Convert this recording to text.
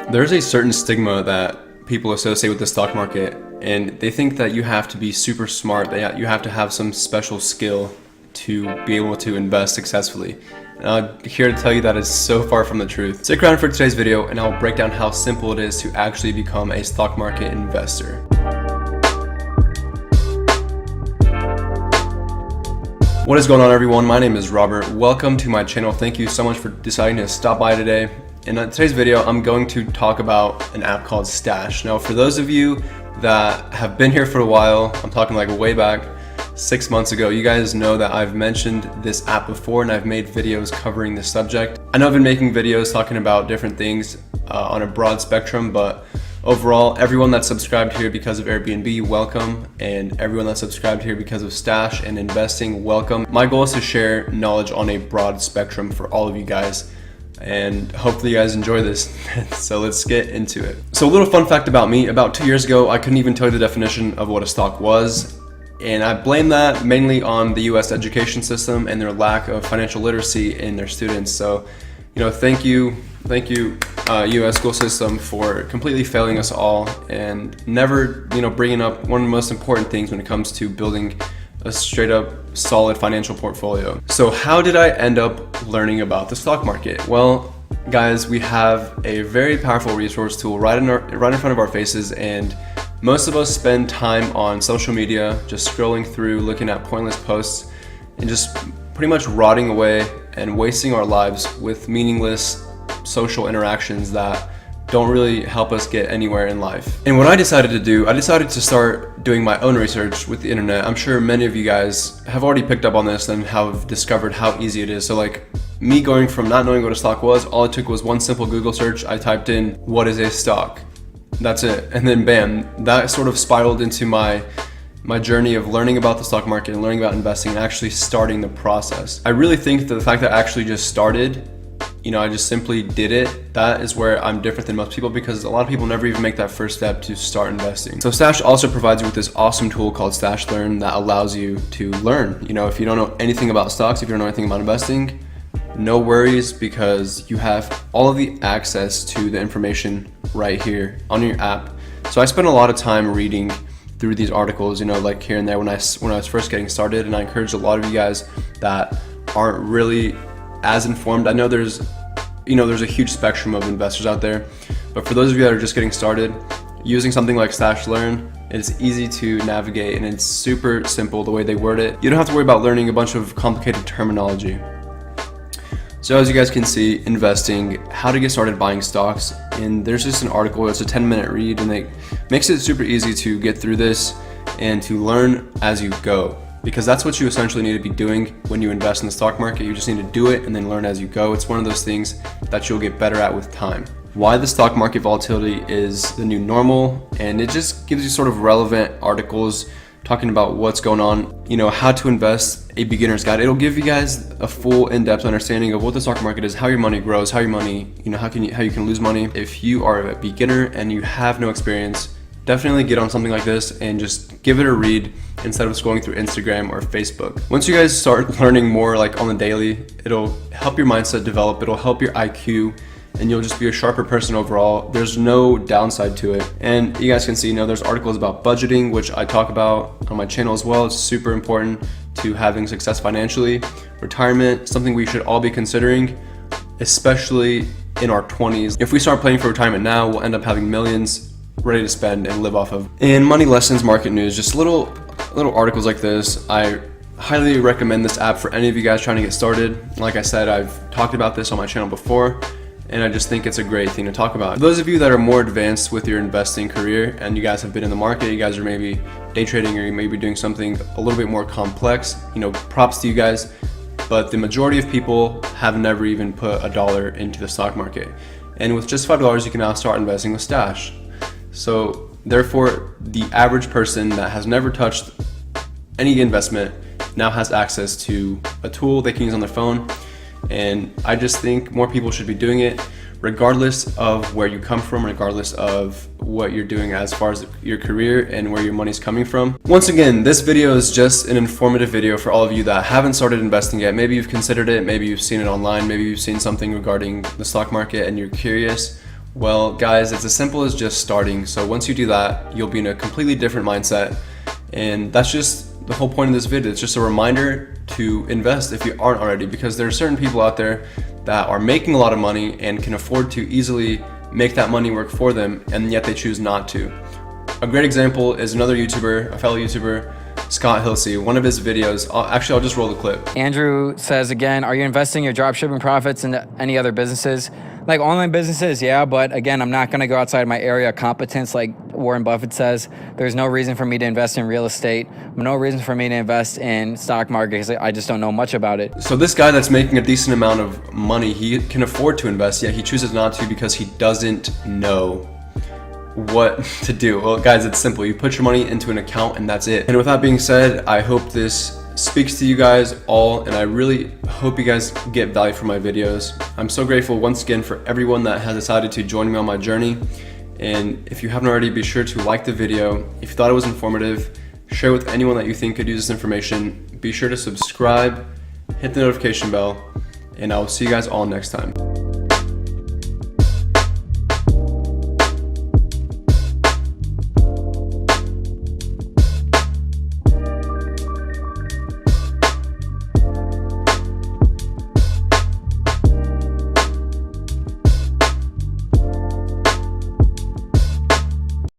There's a certain stigma that people associate with the stock market, and they think that you have to be super smart, that you have to have some special skill to be able to invest successfully. And I'm here to tell you that is so far from the truth. Stick around for today's video and I'll break down how simple it is to actually become a stock market investor. What is going on, everyone? My name is Robert. Welcome to my channel. Thank you so much for deciding to stop by today. In today's video, I'm going to talk about an app called Stash. Now, for those of you that have been here for a while, I'm talking like way back, 6 months ago, you guys know that I've mentioned this app before and I've made videos covering this subject. I know I've been making videos talking about different things on a broad spectrum, but overall, everyone that's subscribed here because of Airbnb, welcome. And everyone that's subscribed here because of Stash and investing, welcome. My goal is to share knowledge on a broad spectrum for all of you guys. And hopefully you guys enjoy this. So let's get into it. So a little fun fact about me, about 2 years ago, I couldn't even tell you the definition of what a stock was. And I blame that mainly on the US education system and their lack of financial literacy in their students. So, thank you US school system for completely failing us all and never, bringing up one of the most important things when it comes to building a straight up solid financial portfolio. So how did I end up learning about the stock market? Well, guys, we have a very powerful resource tool right in front of our faces, and most of us spend time on social media, just scrolling through, looking at pointless posts, and just pretty much rotting away and wasting our lives with meaningless social interactions that don't really help us get anywhere in life. And what I decided to do, I decided to start doing my own research with the internet. I'm sure many of you guys have already picked up on this and have discovered how easy it is. So like me going from not knowing what a stock was, all it took was one simple Google search. I typed in, what is a stock? That's it. And then bam, that sort of spiraled into my journey of learning about the stock market and learning about investing and actually starting the process. I really think that the fact that I actually just started, I just simply did it, that is where I'm different than most people, because a lot of people never even make that first step to start investing. So Stash also provides you with this awesome tool called Stash Learn that allows you to learn. If you don't know anything about stocks, if you don't know anything about investing, no worries, because you have all of the access to the information right here on your app. So I spent a lot of time reading through these articles, like here and there when I was first getting started, and I encourage a lot of you guys that aren't really as informed. I know there's a huge spectrum of investors out there, but for those of you that are just getting started, using something like Stash Learn, it's easy to navigate and it's super simple the way they word it. You don't have to worry about learning a bunch of complicated terminology. So as you guys can see, investing, how to get started buying stocks, and there's just an article, it's a 10-minute read, and it makes it super easy to get through this and to learn as you go. Because that's what you essentially need to be doing when you invest in the stock market. You just need to do it and then learn as you go. It's one of those things that you'll get better at with time. Why the stock market volatility is the new normal, and it just gives you sort of relevant articles talking about what's going on, how to invest, a beginner's guide. It'll give you guys a full in-depth understanding of what the stock market is, how your money grows, how your money, how you can lose money. If you are a beginner and you have no experience, definitely get on something like this and just give it a read instead of scrolling through Instagram or Facebook. Once you guys start learning more like on the daily, it'll help your mindset develop, it'll help your IQ, and you'll just be a sharper person overall. There's no downside to it. And you guys can see, there's articles about budgeting, which I talk about on my channel as well. It's super important to having success financially. Retirement, something we should all be considering, especially in our 20s. If we start planning for retirement now, we'll end up having millions ready to spend and live off of. And money lessons, market news, just little articles like this. I highly recommend this app for any of you guys trying to get started. Like I said, I've talked about this on my channel before, and I just think it's a great thing to talk about. For those of you that are more advanced with your investing career and you guys have been in the market, you guys are maybe day trading or you may be doing something a little bit more complex, props to you guys. But the majority of people have never even put $1 into the stock market. And with just $5, you can now start investing with Stash. So therefore, the average person that has never touched any investment now has access to a tool they can use on their phone. And I just think more people should be doing it, regardless of where you come from, regardless of what you're doing as far as your career and where your money's coming from. Once again, this video is just an informative video for all of you that haven't started investing yet. Maybe you've considered it, maybe you've seen it online, maybe you've seen something regarding the stock market and you're curious. Well, guys, it's as simple as just starting. So once you do that, you'll be in a completely different mindset. And that's just the whole point of this video. It's just a reminder to invest if you aren't already, because there are certain people out there that are making a lot of money and can afford to easily make that money work for them, and yet they choose not to. A great example is another YouTuber, a fellow YouTuber, Scott Hilsey. One of his videos, I'll just roll the clip. Andrew says again, are you investing your dropshipping profits into any other businesses? Like online businesses, yeah, but again, I'm not gonna go outside my area of competence like Warren Buffett says. There's no reason for me to invest in real estate, no reason for me to invest in stock market because I just don't know much about it. So this guy that's making a decent amount of money, he can afford to invest, yet he chooses not to because he doesn't know what to do. Well, guys, it's simple. You put your money into an account and that's it. And with that being said, I hope this speaks to you guys all, and I really hope you guys get value from my videos. I'm so grateful once again for everyone that has decided to join me on my journey. And if you haven't already, be sure to like the video. If you thought it was informative, share with anyone that you think could use this information. Be sure to subscribe, hit the notification bell, and I will see you guys all next time.